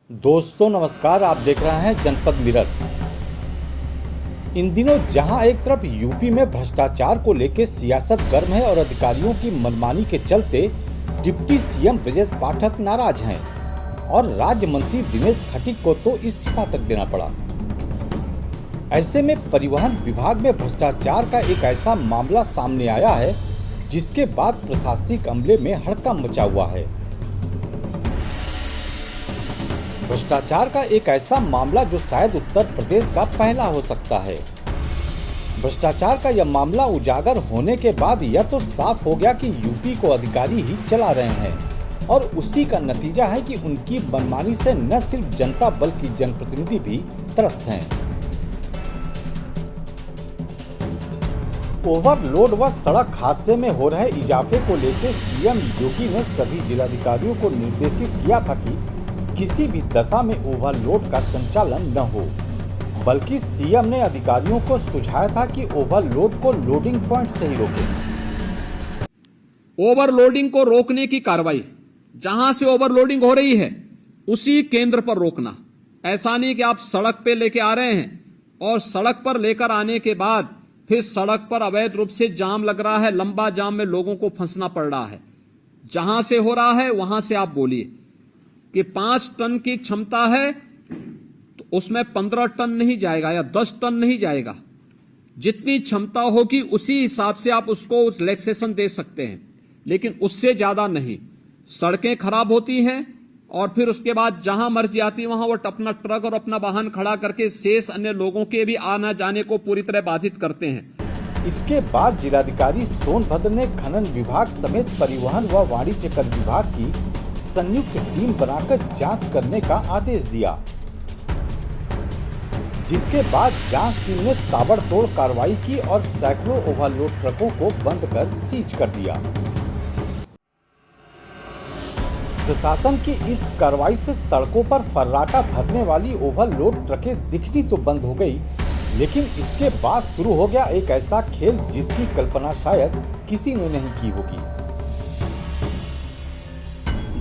दोस्तों नमस्कार, आप देख रहे हैं जनपद मिरर। इन दिनों जहां एक तरफ यूपी में भ्रष्टाचार को लेकर सियासत गर्म है और अधिकारियों की मनमानी के चलते डिप्टी सीएम ब्रजेश पाठक नाराज हैं और राज्य मंत्री दिनेश खटीक को तो इस्तीफा तक देना पड़ा। ऐसे में परिवहन विभाग में भ्रष्टाचार का एक ऐसा मामला सामने आया है जिसके बाद प्रशासनिक अमले में हड़कंप मचा हुआ है। भ्रष्टाचार का एक ऐसा मामला जो शायद उत्तर प्रदेश का पहला हो सकता है। भ्रष्टाचार का यह मामला उजागर होने के बाद यह तो साफ हो गया कि यूपी को अधिकारी ही चला रहे हैं और उसी का नतीजा है कि उनकी मनमानी से न सिर्फ जनता बल्कि जनप्रतिनिधि भी त्रस्त हैं। ओवरलोड व सड़क हादसे में हो रहे इजाफे को लेकर सीएम योगी ने सभी जिलाधिकारियों को निर्देशित किया था कि किसी भी दशा में ओवरलोड का संचालन न हो, बल्कि सीएम ने अधिकारियों को सुझाया था कि ओवरलोड को लोडिंग पॉइंट से ही रोकें। ओवरलोडिंग को रोकने की कार्रवाई जहां से ओवरलोडिंग हो रही है उसी केंद्र पर रोकना। ऐसा नहीं कि आप सड़क पे लेके आ रहे हैं और सड़क पर लेकर आने के बाद फिर सड़क पर अवैध रूप से जाम लग रहा है, लंबा जाम में लोगों को फंसना पड़ रहा है। जहां से हो रहा है वहां से आप बोलिए कि 5 टन की क्षमता है तो उसमें 15 टन नहीं जाएगा या 10 टन नहीं जाएगा। जितनी क्षमता होगी उसी हिसाब से आप उसको उस रिलैक्सेशन दे सकते हैं, लेकिन उससे ज्यादा नहीं। सड़कें खराब होती हैं और फिर उसके बाद जहां मर्जी आती है वहां वो अपना ट्रक और अपना वाहन खड़ा करके शेष अन्य लोगों के भी आना जाने को पूरी तरह बाधित करते हैं। इसके बाद जिलाधिकारी सोनभद्र ने खनन विभाग समेत परिवहन व वाणिज्य कर विभाग की संयुक्त टीम बनाकर जांच करने का आदेश दिया, जिसके बाद जांच टीम ने ताबड़तोड़ कार्रवाई की और सैकड़ों ओवरलोड ट्रकों को बंद कर सीज कर दिया। प्रशासन की इस कार्रवाई से सड़कों पर फर्राटा भरने वाली ओवरलोड ट्रकें दिखनी तो बंद हो गई, लेकिन इसके बाद शुरू हो गया एक ऐसा खेल जिसकी कल्पना शायद किसी ने नहीं की होगी।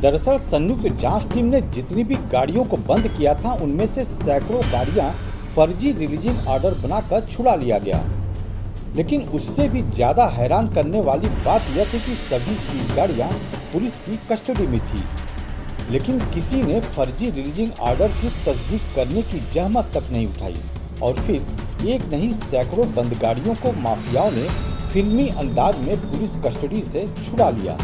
दरअसल संयुक्त जांच टीम ने जितनी भी गाड़ियों को बंद किया था उनमें से सैकड़ों गाड़ियां फर्जी रिलीजिंग ऑर्डर बनाकर छुड़ा लिया गया। लेकिन उससे भी ज्यादा हैरान करने वाली बात यह थी कि सभी सीज गाड़ियां पुलिस की कस्टडी में थी, लेकिन किसी ने फर्जी रिलीजिंग ऑर्डर की तस्दीक करने की जहमत तक नहीं उठाई और फिर एक नहीं सैकड़ों बंद गाड़ियों को माफियाओं ने फिल्मी अंदाज में पुलिस कस्टडी से छुड़ा लिया।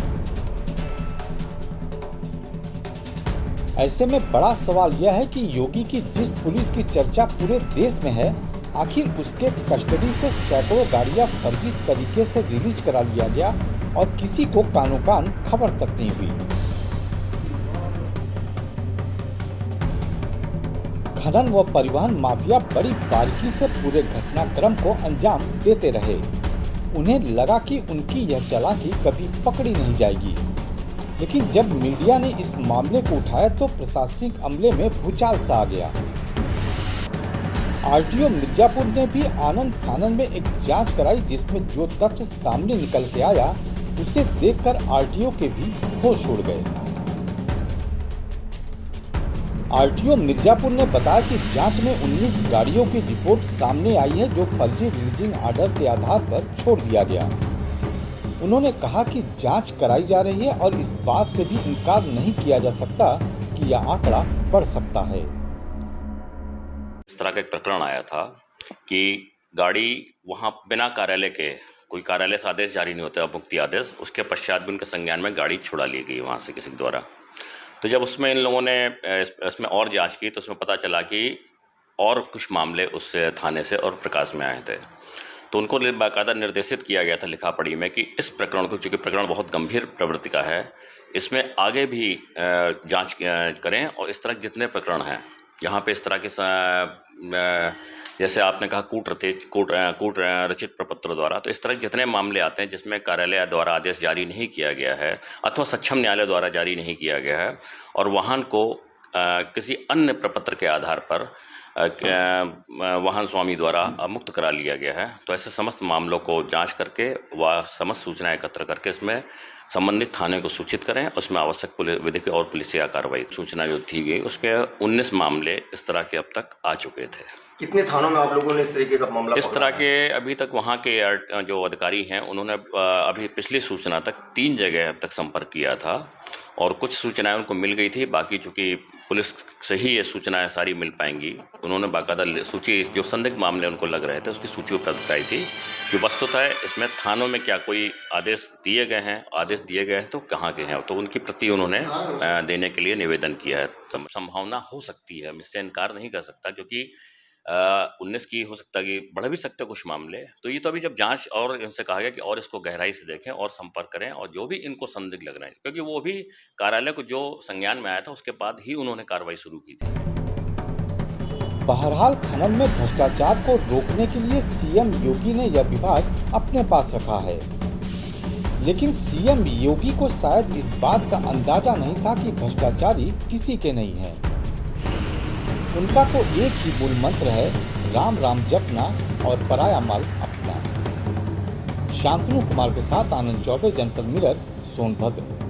ऐसे में बड़ा सवाल यह है कि योगी की जिस पुलिस की चर्चा पूरे देश में है, आखिर उसके कस्टडी से सैकड़ों गाड़ियां फर्जी तरीके से रिलीज करा लिया गया और किसी को कानो कान खबर तक नहीं हुई। खनन व परिवहन माफिया बड़ी बारीकी से पूरे घटनाक्रम को अंजाम देते रहे। उन्हें लगा कि उनकी यह चालाकी कभी पकड़ी नहीं जाएगी, लेकिन जब मीडिया ने इस मामले को उठाया तो प्रशासनिक अमले में भूचाल सा आ गया। आरटीओ मिर्जापुर ने भी आनन फानन में एक जांच कराई, जिसमें जो तथ्य सामने निकल के आया उसे देखकर आरटीओ के भी होश उड़ गए। आरटीओ मिर्जापुर ने बताया कि जांच में 19 गाड़ियों की रिपोर्ट सामने आई है जो फर्जी रिलीजिंग ऑर्डर के आधार पर छोड़ दिया गया। उन्होंने कहा कि जांच कराई जा रही है और इस बात से भी इनकार नहीं किया जा सकता कि यह आंकड़ा बढ़ सकता है। इस तरह का एक प्रकरण आया था कि गाड़ी वहां बिना कार्यालय के, कोई कार्यालय से आदेश जारी नहीं होता, मुक्ति आदेश, उसके पश्चात भी उनके संज्ञान में गाड़ी छुड़ा ली गई वहां से किसी द्वारा। तो जब उसमें इन लोगों ने इसमें और जांच की तो उसमें पता चला कि और कुछ मामले उस थाने से और प्रकाश में आए थे। तो उनको बाकायदा निर्देशित किया गया था लिखा पढ़ी में कि इस प्रकरण को, चूँकि प्रकरण बहुत गंभीर प्रवृत्ति का है, इसमें आगे भी जांच करें और इस तरह के जितने प्रकरण हैं यहाँ पे इस तरह के जैसे आपने कहा कूट रचित प्रपत्र द्वारा, तो इस तरह के जितने मामले आते हैं जिसमें कार्यालय द्वारा आदेश जारी नहीं किया गया है अथवा सक्षम न्यायालय द्वारा जारी नहीं किया गया है और वाहन को किसी अन्य प्रपत्र के आधार पर वाहन स्वामी द्वारा मुक्त करा लिया गया है, तो ऐसे समस्त मामलों को जांच करके व समस्त सूचनाएं एकत्र करके इसमें संबंधित थाने को सूचित करें, उसमें आवश्यक विधिक और पुलिसिया कार्रवाई सूचना जो दी गई उसके 19 मामले इस तरह के अब तक आ चुके थे। कितने थानों में आप लोगों ने इस तरीके का मामला इस तरह के अभी तक वहाँ के जो अधिकारी हैं उन्होंने अभी पिछली सूचना तक 3 जगह अब तक संपर्क किया था और कुछ सूचनाएं उनको मिल गई थी। बाकी चूंकि पुलिस से ही ये सूचनाएं सारी मिल पाएंगी, उन्होंने बाकायदा सूची जो संदिग्ध मामले उनको लग रहे थे उसकी सूची उपलब्ध कराई थी कि वस्तुतः इसमें थानों में क्या कोई आदेश दिए गए हैं तो कहाँ के हैं, तो उनकी प्रति उन्होंने देने के लिए निवेदन किया है। संभावना हो सकती है, इससे इनकार नहीं कर सकता, क्योंकि 19 की हो सकता है कि बढ़ भी सकते कुछ मामले। तो ये तो अभी जब जांच और इनसे कहा गया कि और इसको गहराई से देखें और संपर्क करें और जो भी इनको संदिग्ध लग रहे हैं, क्योंकि वो भी कार्यालय को जो संज्ञान में आया था उसके बाद ही उन्होंने कार्रवाई शुरू की थी। बहरहाल खनन में भ्रष्टाचार को रोकने के लिए सीएम योगी ने यह विभाग अपने पास रखा है, लेकिन सीएम योगी को शायद इस बात का अंदाजा नहीं था कि भ्रष्टाचारी किसी के नहीं है। उनका तो एक ही मूल मंत्र है, राम राम जपना और पराया माल अपना। शांतनु कुमार के साथ आनंद चौबे, जनपद मिरर, सोनभद्र।